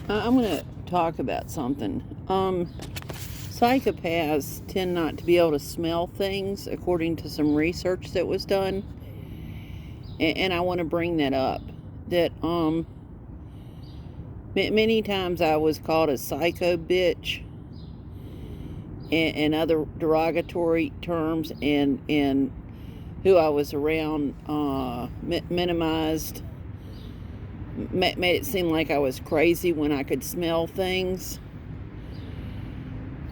I'm going to talk about something. Psychopaths tend not to be able to smell things, according to some research that was done. And I want to bring that up. That, many times I was called a psycho bitch and other derogatory terms, and who I was around minimized, made it seem like I was crazy when I could smell things.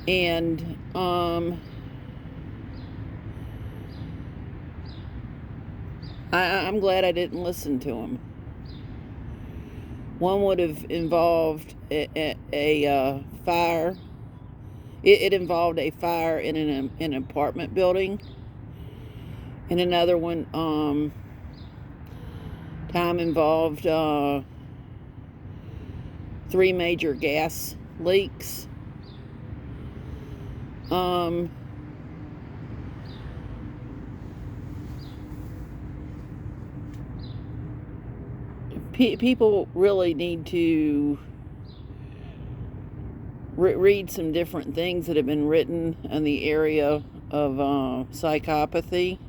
And I'm glad I didn't listen to him. One would have involved a fire. It involved a fire in an apartment building. And another one time involved 3 major gas leaks. People really need to read some different things that have been written in the area of psychopathy,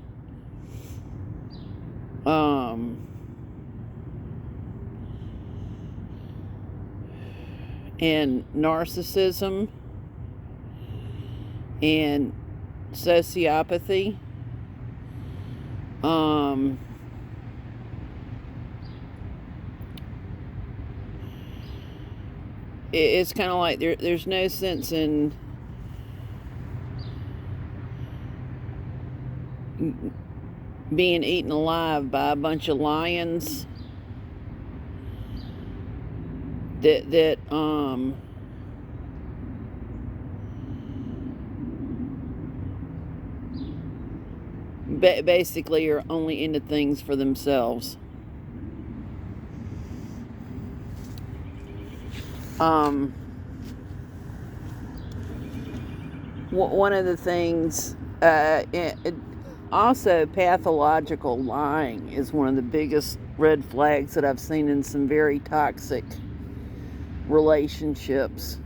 and narcissism, and sociopathy. It's kind of like there's no sense in being eaten alive by a bunch of lions that basically are only into things for themselves. One of the things, also pathological lying is one of the biggest red flags that I've seen in some very toxic relationships.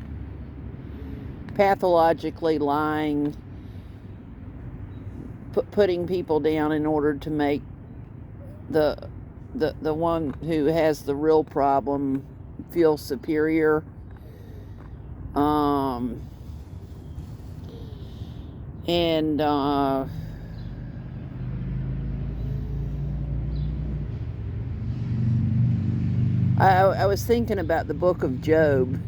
Pathologically lying, putting people down in order to make the one who has the real problem feel superior. And I was thinking about the book of Job,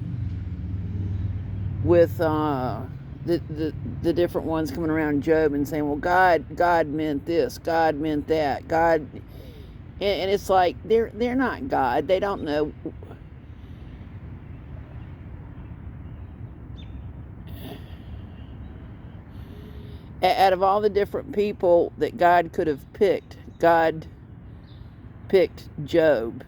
with the different ones coming around Job and saying, well, God meant this, God meant that, God, and it's like they're not God. They don't know. Out of all the different people that God could have picked, God picked Job.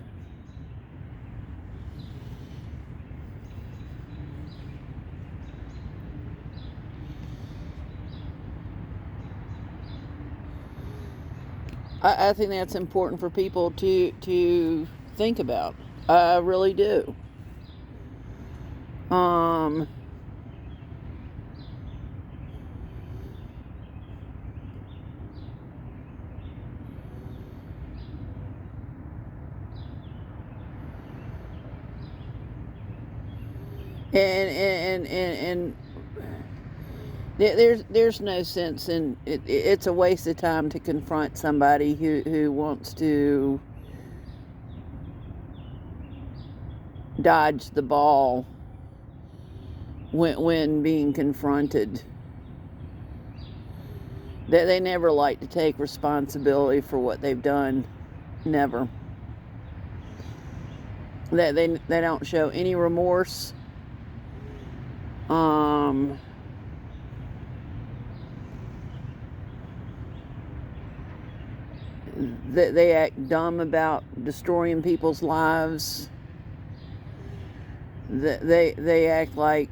I think that's important for people to think about. I really do. And there's no sense in it. It's a waste of time to confront somebody who wants to dodge the ball when being confronted. They never like to take responsibility for what they've done. Never. They don't show any remorse. They act dumb about destroying people's lives. They act like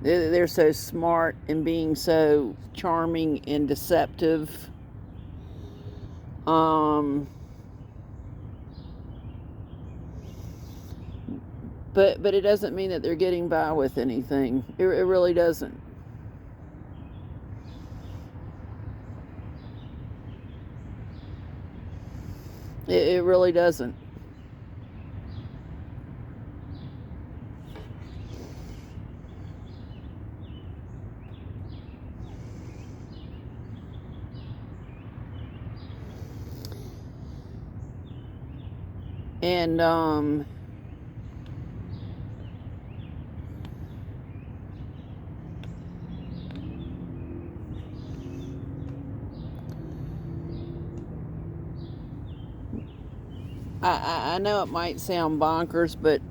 they're so smart and being so charming and deceptive. But it doesn't mean that they're getting by with anything. It really doesn't. It really doesn't. And I know it might sound bonkers, but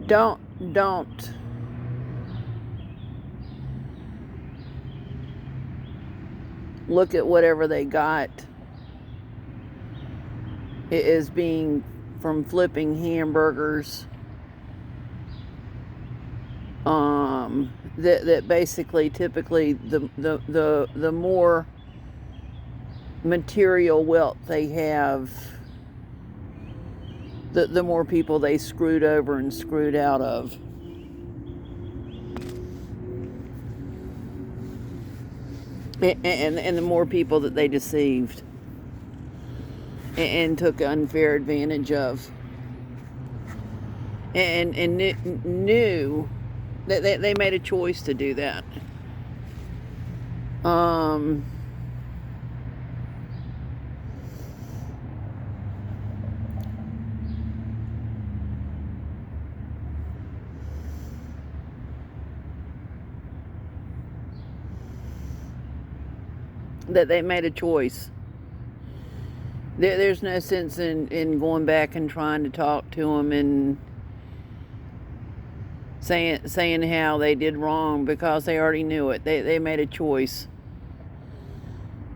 don't look at whatever they got as being from flipping hamburgers. That basically, typically, the more material wealth they have, the more people they screwed over and screwed out of. And the more people that they deceived and took unfair advantage of. And knew that they made a choice to do that. That they made a choice. There's no sense in going back and trying to talk to them and saying how they did wrong, because they already knew it. They made a choice.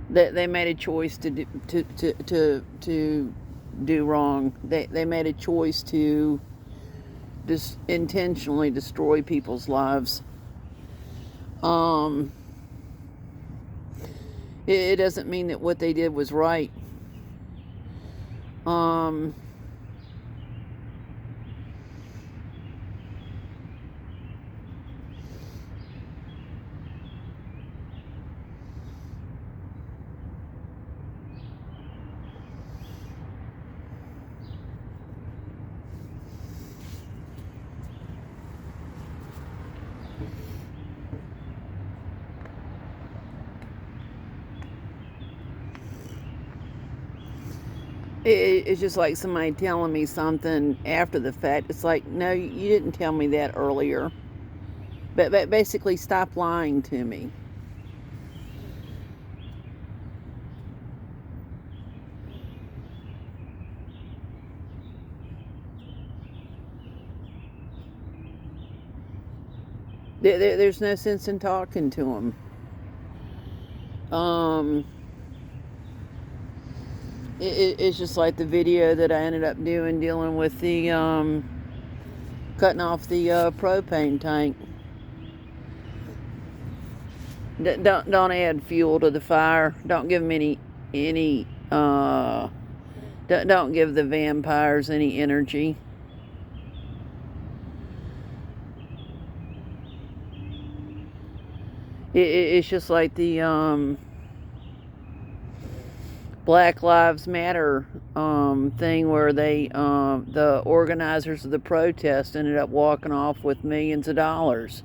They made a choice to do wrong. They made a choice to just intentionally destroy people's lives. It doesn't mean that what they did was right. It's just like somebody telling me something after the fact. It's like, no, you didn't tell me that earlier. But basically, stop lying to me. There's no sense in talking to them. It's just like the video that I ended up dealing with the cutting off the propane tank. Don't add fuel to the fire. Don't give them any don't give the vampires any energy. It's just like the Black Lives Matter thing, where the organizers of the protest ended up walking off with millions of dollars.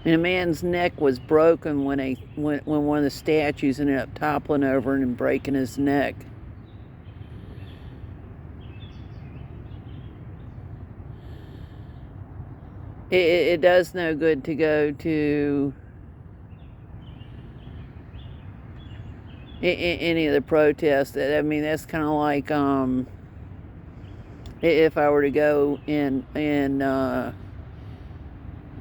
And a man's neck was broken when one of the statues ended up toppling over and breaking his neck. It does no good to go to any of the protests. I mean, that's kind of like if I were to go and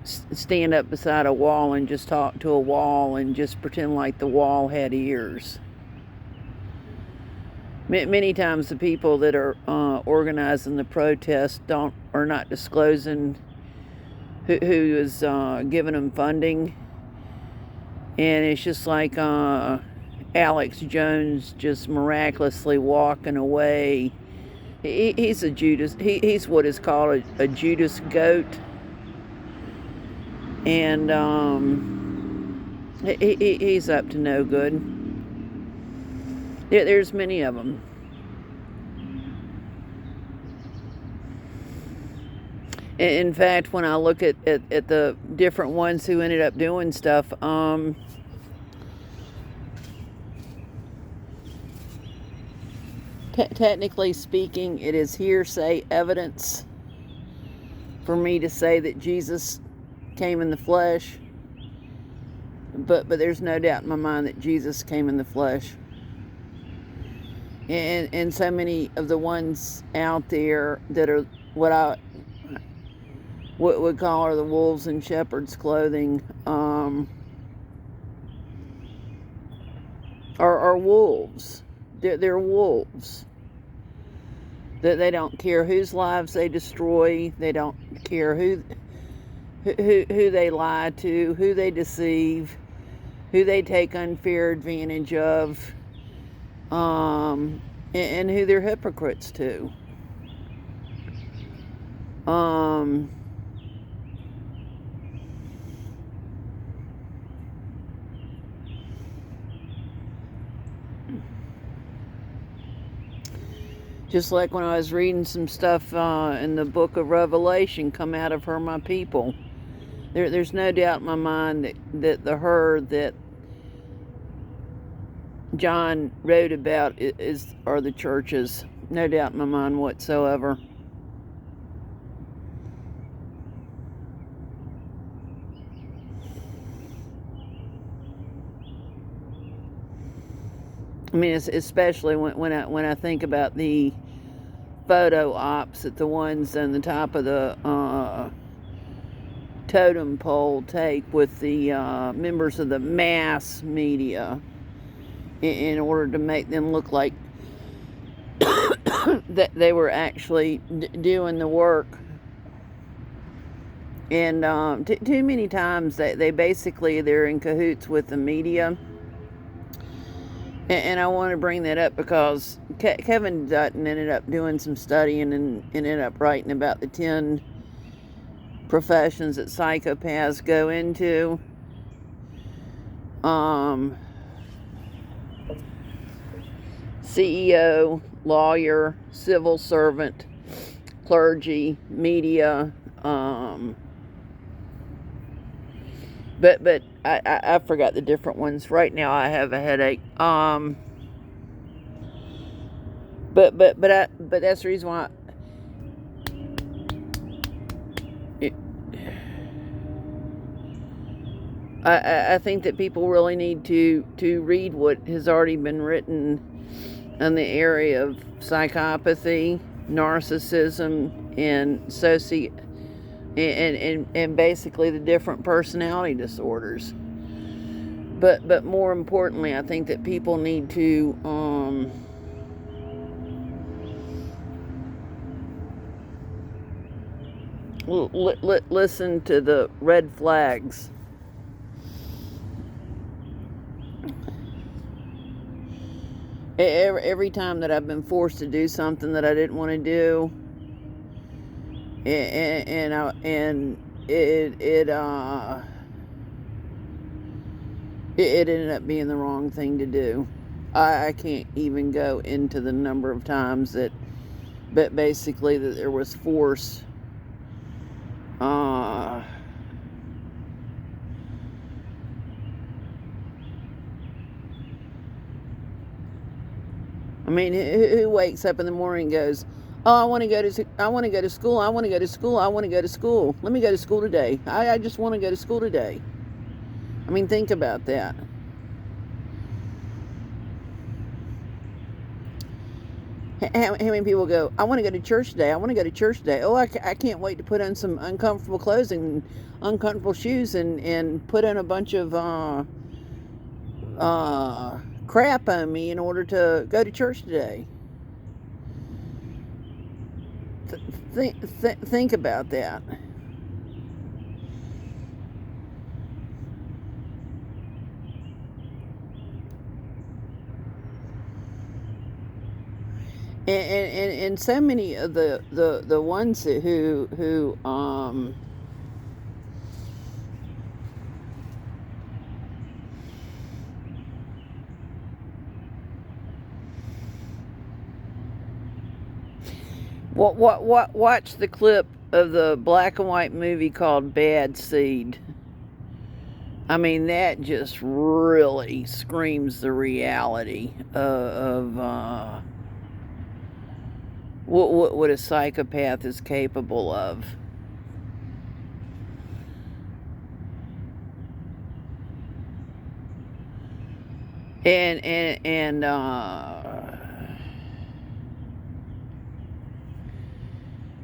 stand up beside a wall and just talk to a wall and just pretend like the wall had ears. Many times the people that are organizing the protest are not disclosing who is giving them funding, and it's just like Alex Jones just miraculously walking away. He's a Judas. He's what is called a Judas goat, and he's up to no good. There's many of them. In fact, when I look at the different ones who ended up doing stuff, technically speaking, it is hearsay evidence for me to say that Jesus came in the flesh. But there's no doubt in my mind that Jesus came in the flesh. And so many of the ones out there that are what would call are the wolves in shepherd's clothing, are wolves. They're wolves. That they don't care whose lives they destroy. They don't care who they lie to, who they deceive, who they take unfair advantage of, and who they're hypocrites to. Just like when I was reading some stuff in the book of Revelation, come out of her, my people. There's no doubt in my mind that the her that John wrote about are the churches. No doubt in my mind whatsoever. I mean, especially when I think about the photo ops that the ones on the top of the totem pole take with the members of the mass media in order to make them look like that they were actually doing the work. And too many times they basically they're in cahoots with the media. And I want to bring that up because Kevin Dutton ended up doing some studying and ended up writing about the 10 professions that psychopaths go into. CEO, lawyer, civil servant, clergy, media, but I forgot the different ones. Right now I have a headache. But that's the reason why I think that people really need to read what has already been written in the area of psychopathy, narcissism, and and basically the different personality disorders. But more importantly, I think that people need to listen to the red flags. Every time that I've been forced to do something that I didn't want to do, and it ended up being the wrong thing to do. I can't even go into the number of times but basically that there was force. I mean, who wakes up in the morning and goes, "Oh, I want to go to school. I want to go to school. I want to go to school. Let me go to school today. I just want to go to school today." I mean, think about that. How many people go, "I want to go to church today. I want to go to church today. Oh, I can't wait to put on some uncomfortable clothes and uncomfortable shoes and put on a bunch of crap on me in order to go to church today." Think about that. And so many of the ones who watch the clip of the black and white movie called Bad Seed. I mean, that just really screams the reality of what a psychopath is capable of. And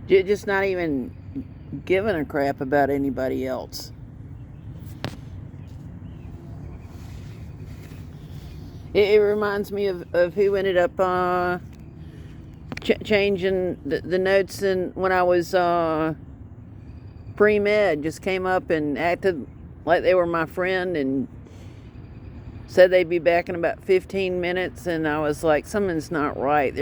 just not even giving a crap about anybody else. It reminds me of who ended up changing the notes when I was pre-med. Just came up and acted like they were my friend and said they'd be back in about 15 minutes, and I was like, something's not right.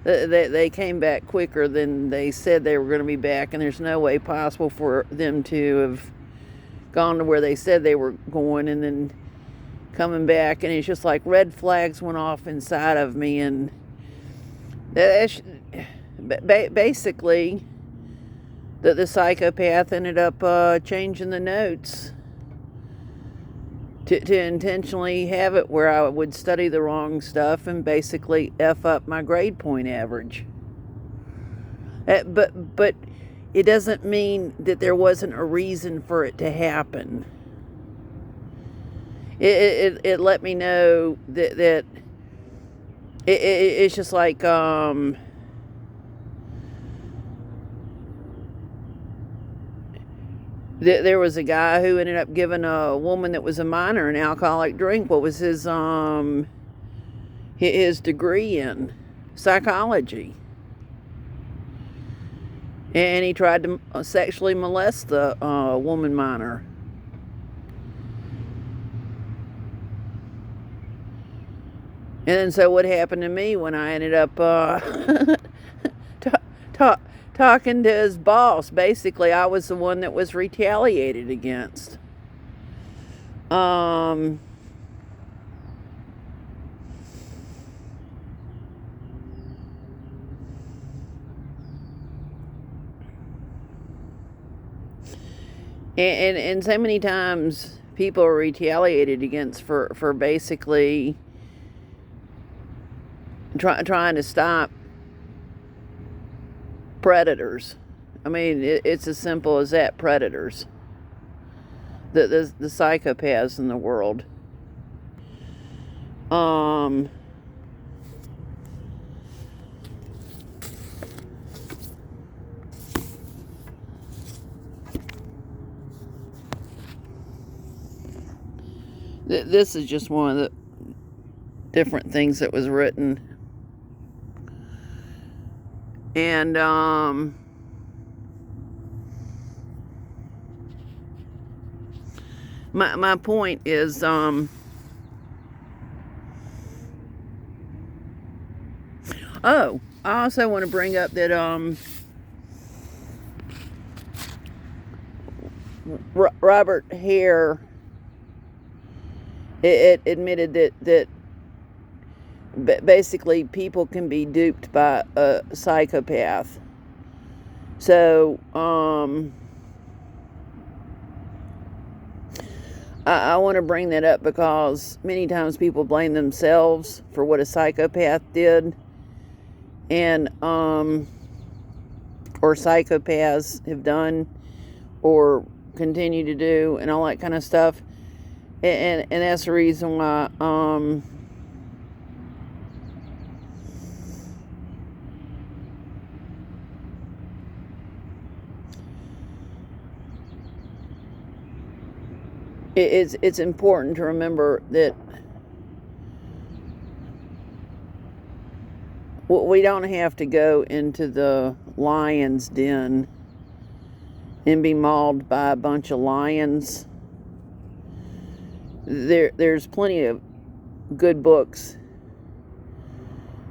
They came back quicker than they said they were going to be back, and there's no way possible for them to have gone to where they said they were going and then coming back. And it's just like red flags went off inside of me, and basically the psychopath ended up changing the notes to intentionally have it where I would study the wrong stuff and basically F up my grade point average. But it doesn't mean that there wasn't a reason for it to happen. It let me know that it's just like there was a guy who ended up giving a woman that was a minor an alcoholic drink. What was his degree in? Psychology. And he tried to sexually molest the woman minor. And then so what happened to me when I ended up talking to his boss? Basically, I was the one that was retaliated against. And so many times people are retaliated against for basically trying to stop predators. I mean, it's as simple as that. Predators, the psychopaths in the world. This is just one of the different things that was written. And my point is oh, I also want to bring up that Robert Hare it admitted that basically people can be duped by a psychopath. So I want to bring that up because many times people blame themselves for what a psychopath did, and or psychopaths have done or continue to do, and all that kind of stuff. And that's the reason why it's important to remember that We don't have to go into the lion's den and be mauled by a bunch of lions. There's plenty of good books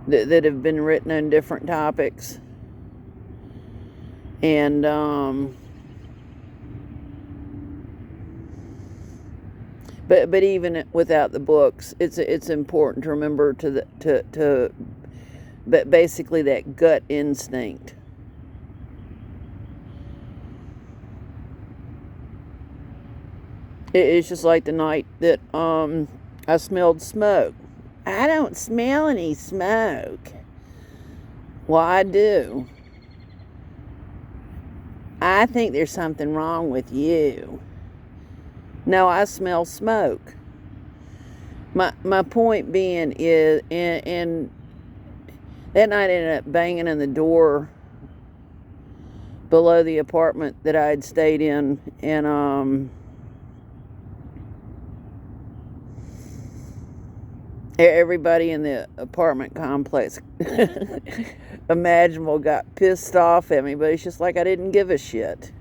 that have been written on different topics. And but even without the books, it's important to remember but basically that gut instinct. It's just like the night that I smelled smoke. I don't smell any smoke. Well, I do. I think there's something wrong with you. No, I smell smoke. My point being is, and that night I ended up banging on the door below the apartment that I had stayed in, and everybody in the apartment complex imaginable got pissed off at me, but it's just like I didn't give a shit.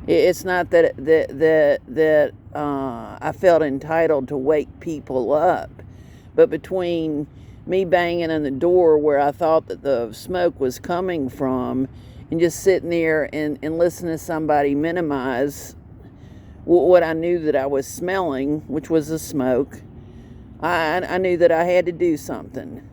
It's not that I felt entitled to wake people up, but between me banging on the door where I thought that the smoke was coming from and just sitting there and listening to somebody minimize what I knew that I was smelling, which was the smoke, I knew that I had to do something.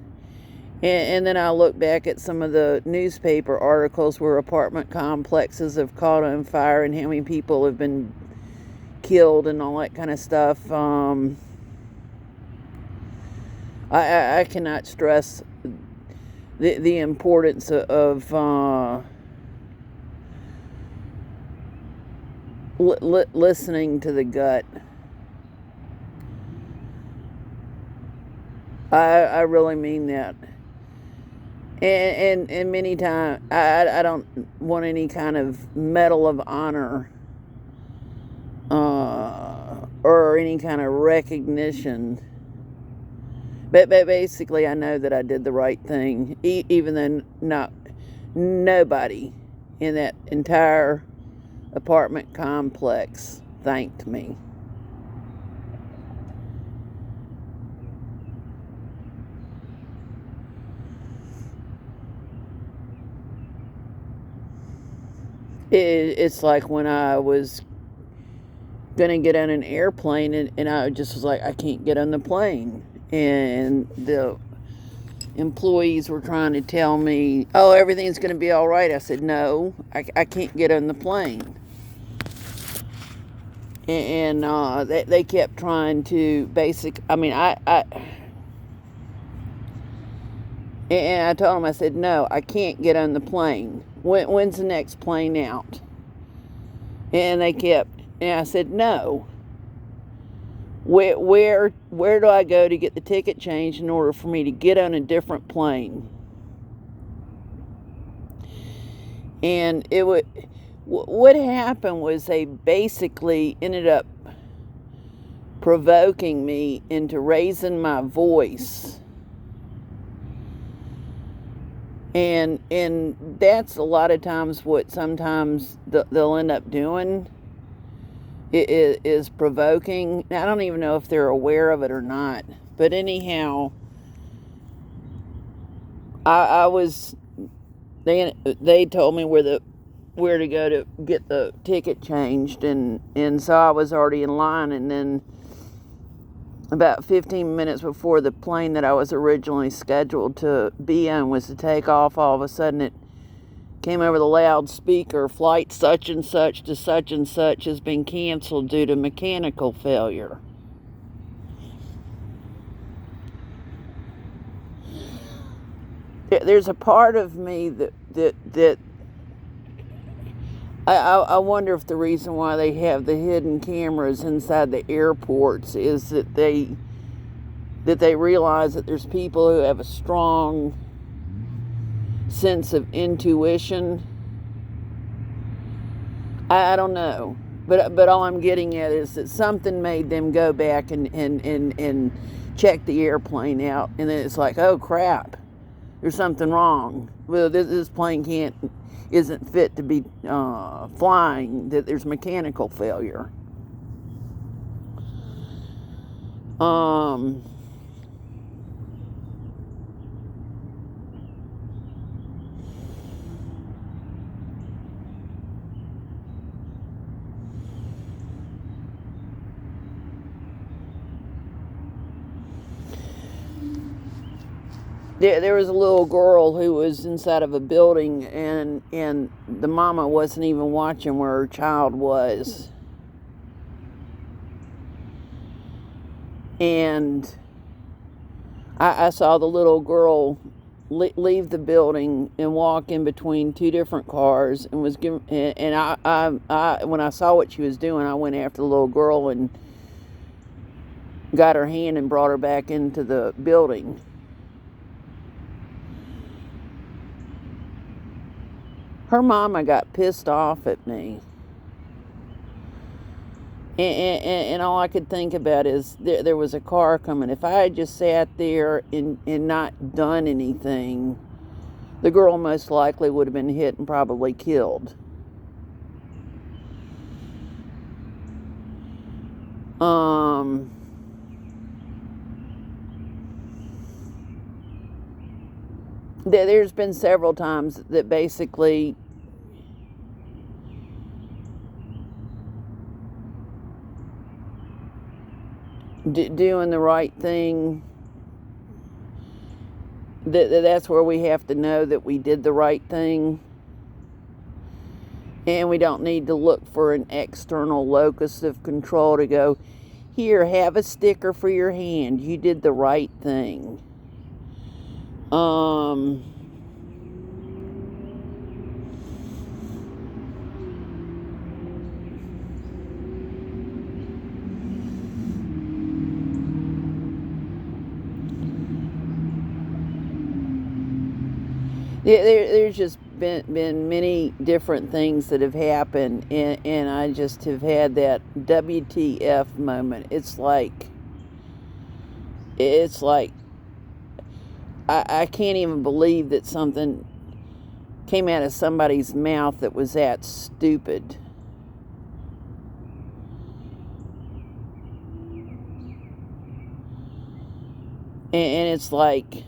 And then I look back at some of the newspaper articles where apartment complexes have caught on fire and how many people have been killed and all that kind of stuff. I cannot stress the importance of listening to the gut. I really mean that. And many times, I don't want any kind of medal of honor or any kind of recognition. But basically, I know that I did the right thing, even though nobody in that entire apartment complex thanked me. It's like when I was going to get on an airplane and I just was like, I can't get on the plane. And the employees were trying to tell me, oh, everything's going to be all right. I said, no, I can't get on the plane. And they kept trying to and I told them, I said, no, I can't get on the plane. When's the next plane out? And I said, no. Where do I go to get the ticket changed in order for me to get on a different plane? And what happened was they basically ended up provoking me into raising my voice. And that's a lot of times what sometimes they'll end up doing is provoking. I don't even know if they're aware of it or not. But anyhow, they told me where to go to get the ticket changed, and so I was already in line, and then about 15 minutes before the plane that I was originally scheduled to be on was to take off, all of a sudden it came over the loudspeaker, flight such and such to such and such has been canceled due to mechanical failure. There's a part of me that I wonder if the reason why they have the hidden cameras inside the airports is that they realize that there's people who have a strong sense of intuition. I don't know, but all I'm getting at is that something made them go back and check the airplane out, and then it's like, oh crap, there's something wrong. Well, this plane isn't fit to be flying, that there's mechanical failure. There was a little girl who was inside of a building, and the mama wasn't even watching where her child was. And I saw the little girl leave the building and walk in between two different cars, and was giving. And I when I saw what she was doing, I went after the little girl and got her hand and brought her back into the building. Her mama got pissed off at me. And all I could think about is there was a car coming. If I had just sat there and not done anything, the girl most likely would have been hit and probably killed. There's been several times that basically doing the right thing, that's where we have to know that we did the right thing, and we don't need to look for an external locus of control to go, here, have a sticker for your hand, you did the right thing. There's just been many different things that have happened, and I just have had that WTF moment. It's like I can't even believe that something came out of somebody's mouth that was that stupid. And it's like,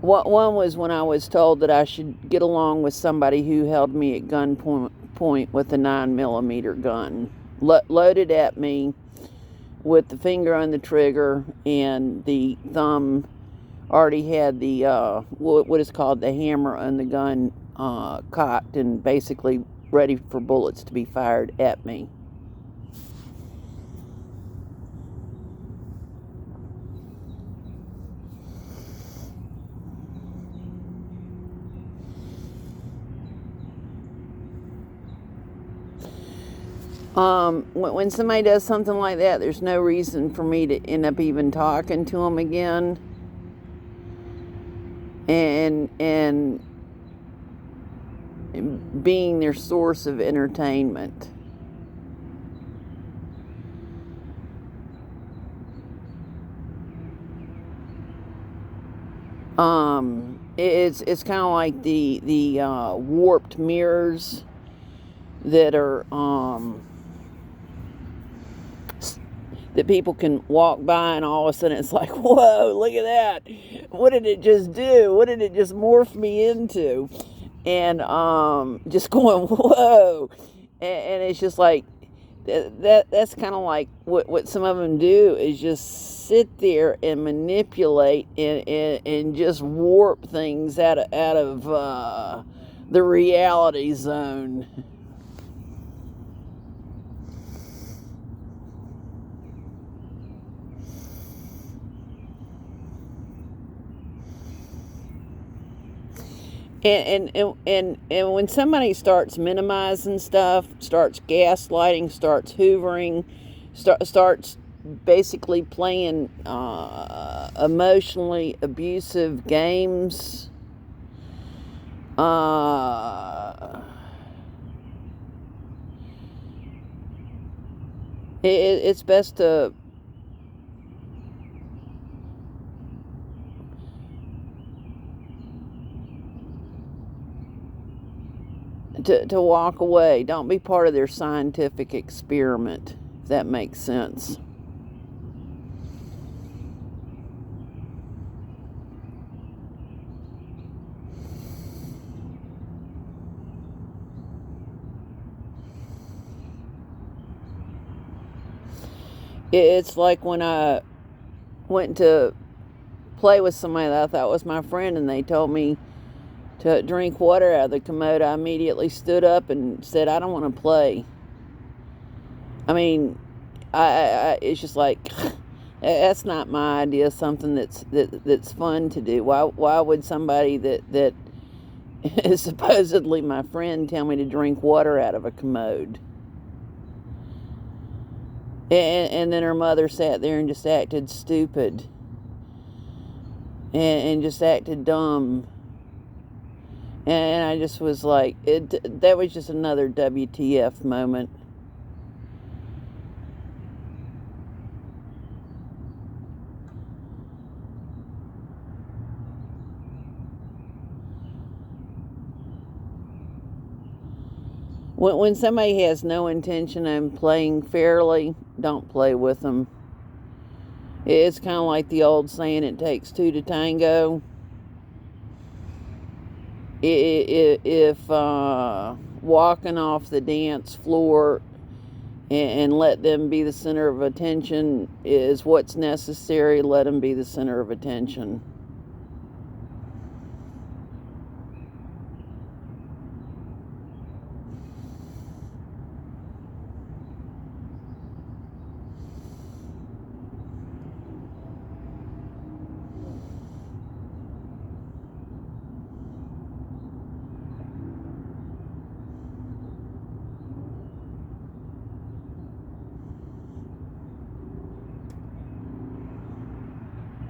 one was when I was told that I should get along with somebody who held me at gunpoint with a 9mm gun, loaded at me with the finger on the trigger, and the thumb already had the what is called the hammer on the gun cocked and basically ready for bullets to be fired at me. When somebody does something like that, there's no reason for me to end up even talking to them again, and being their source of entertainment. It's kind of like the warped mirrors that are that people can walk by, and all of a sudden it's like, whoa, look at that, what did it just do, what did it just morph me into? And just going, whoa. And it's just like that's kind of like what some of them do, is just sit there and manipulate and just warp things out of the reality zone. And when somebody starts minimizing stuff, starts gaslighting, starts hoovering, starts basically playing emotionally abusive games, It's best to walk away. Don't be part of their scientific experiment, if that makes sense. It's like when I went to play with somebody that I thought was my friend, and they told me to drink water out of the commode. I immediately stood up and said, I don't want to play. I mean, it's just like, that's not my idea of something that's fun to do. Why would somebody that is supposedly my friend tell me to drink water out of a commode? And then her mother sat there and just acted stupid and just acted dumb. And I just was like, that was just another WTF moment. When somebody has no intention of playing fairly, don't play with them. It's kind of like the old saying, it takes two to tango. If walking off the dance floor and let them be the center of attention is what's necessary, let them be the center of attention.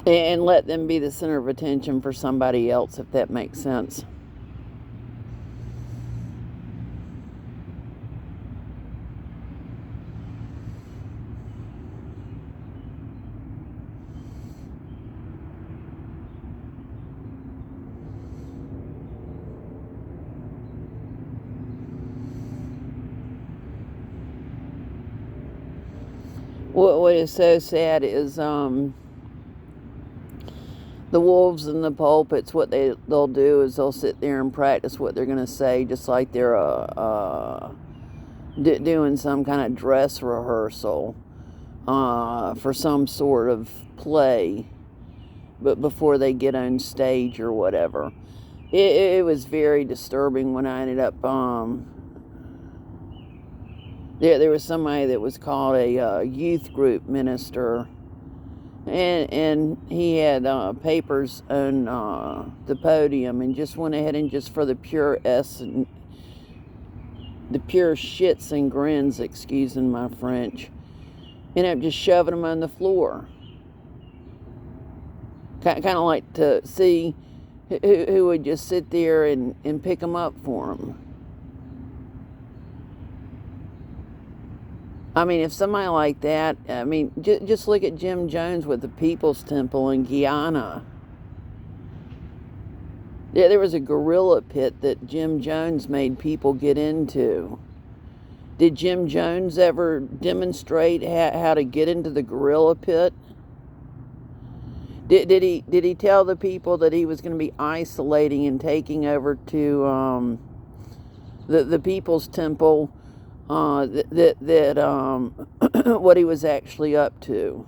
And let them be the center of attention for somebody else, if that makes sense. What is so sad is the wolves in the pulpits. What they'll do is they'll sit there and practice what they're going to say, just like they're doing some kind of dress rehearsal for some sort of play, but before they get on stage or whatever. It was very disturbing when I ended up there was somebody that was called a youth group minister, and he had papers on the podium, and just went ahead and just for the pure shits and grins, excusing my French, ended up just shoving them on the floor. Kind of like to see who would just sit there and pick them up for them. I mean, if somebody like that, I mean, just look at Jim Jones with the People's Temple in Guyana. Yeah, there was a gorilla pit that Jim Jones made people get into. Did Jim Jones ever demonstrate how to get into the gorilla pit? Did he tell the people that he was going to be isolating and taking over to the People's Temple? What he was actually up to.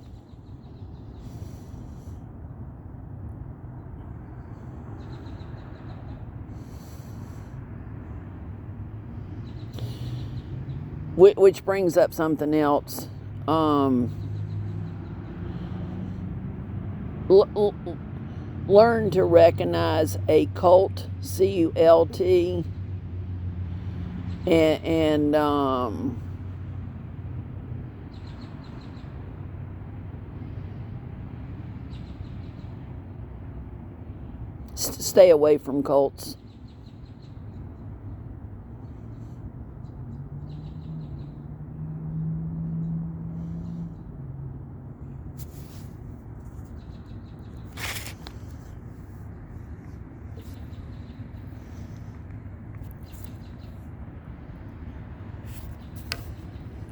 Which brings up something else. Learn to recognize a cult, C-U-L-T, and stay away from cults.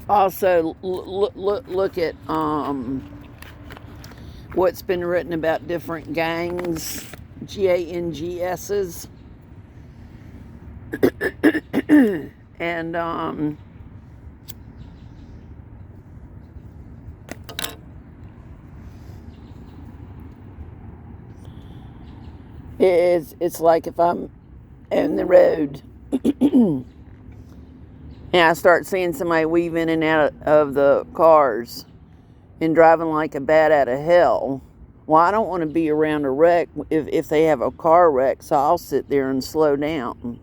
Also, look at what's been written about different gangs, GANGSs, and it's like if I'm in the road and I start seeing somebody weave in and out of the cars and driving like a bat out of hell. Well, I don't want to be around a wreck if they have a car wreck, so I'll sit there and slow down.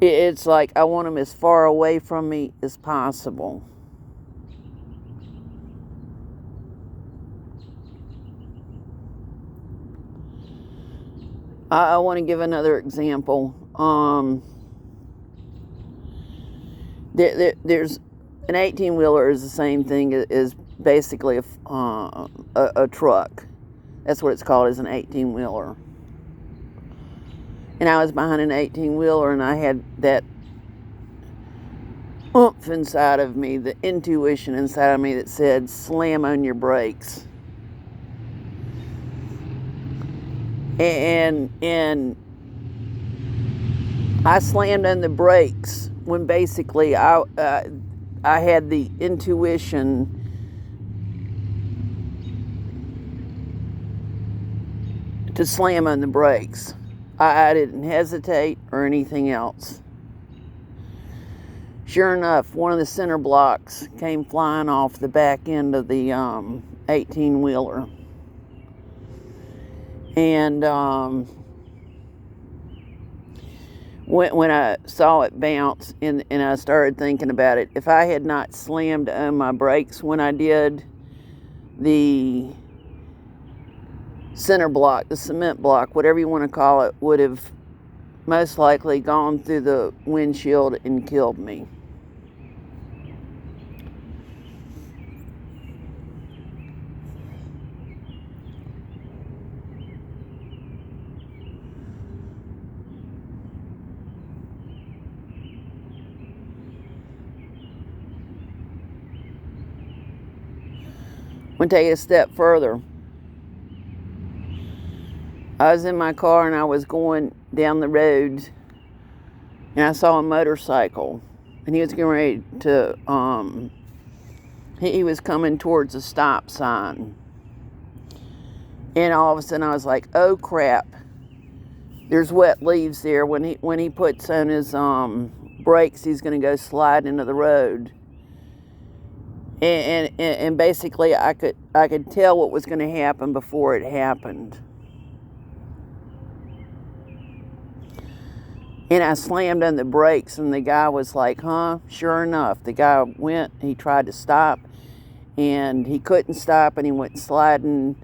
It's like I want them as far away from me as possible. I want to give another example. There's an 18-wheeler is the same thing as basically a truck. That's what it's called, is an 18-wheeler. And I was behind an 18-wheeler, and I had that oomph inside of me, the intuition inside of me that said, slam on your brakes. And I slammed on the brakes when basically I had the intuition to slam on the brakes. I didn't hesitate or anything else. Sure enough, one of the center blocks came flying off the back end of the 18-wheeler. And when I saw it bounce and I started thinking about it, if I had not slammed on my brakes when I did, the center block, the cement block, whatever you want to call it, would have most likely gone through the windshield and killed me. I'm going to take it a step further. I was in my car and I was going down the road and I saw a motorcycle and he was getting ready to, he was coming towards a stop sign. And all of a sudden I was like, oh crap, there's wet leaves there. When he puts on his brakes, he's going to go slide into the road. And basically I could tell what was going to happen before it happened. And I slammed on the brakes and the guy was like, huh? Sure enough, the guy went, he tried to stop and he couldn't stop and he went sliding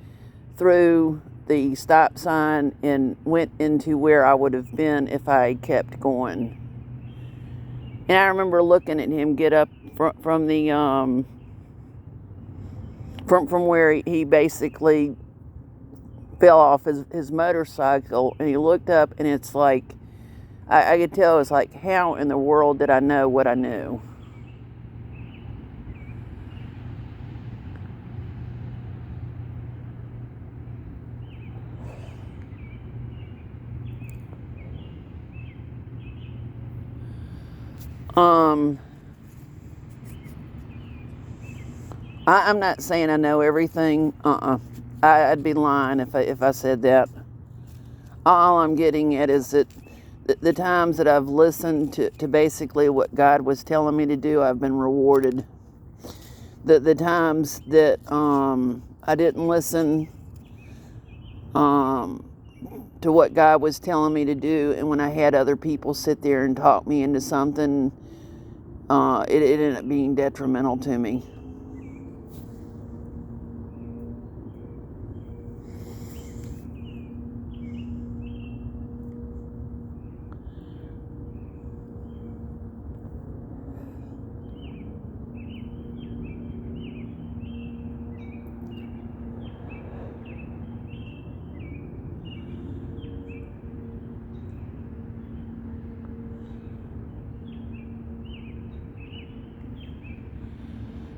through the stop sign and went into where I would have been if I had kept going. And I remember looking at him get up from the from where he basically fell off his motorcycle, and he looked up and it's like I could tell. It was like, how in the world did I know what I knew? I'm not saying I know everything. I'd be lying if I said that. All I'm getting at is that the times that I've listened to basically what God was telling me to do, I've been rewarded. The times that I didn't listen to what God was telling me to do, and when I had other people sit there and talk me into something, it ended up being detrimental to me.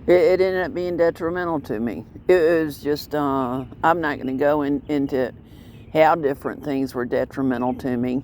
It ended up being detrimental to me. It was just, I'm not going to go into how different things were detrimental to me.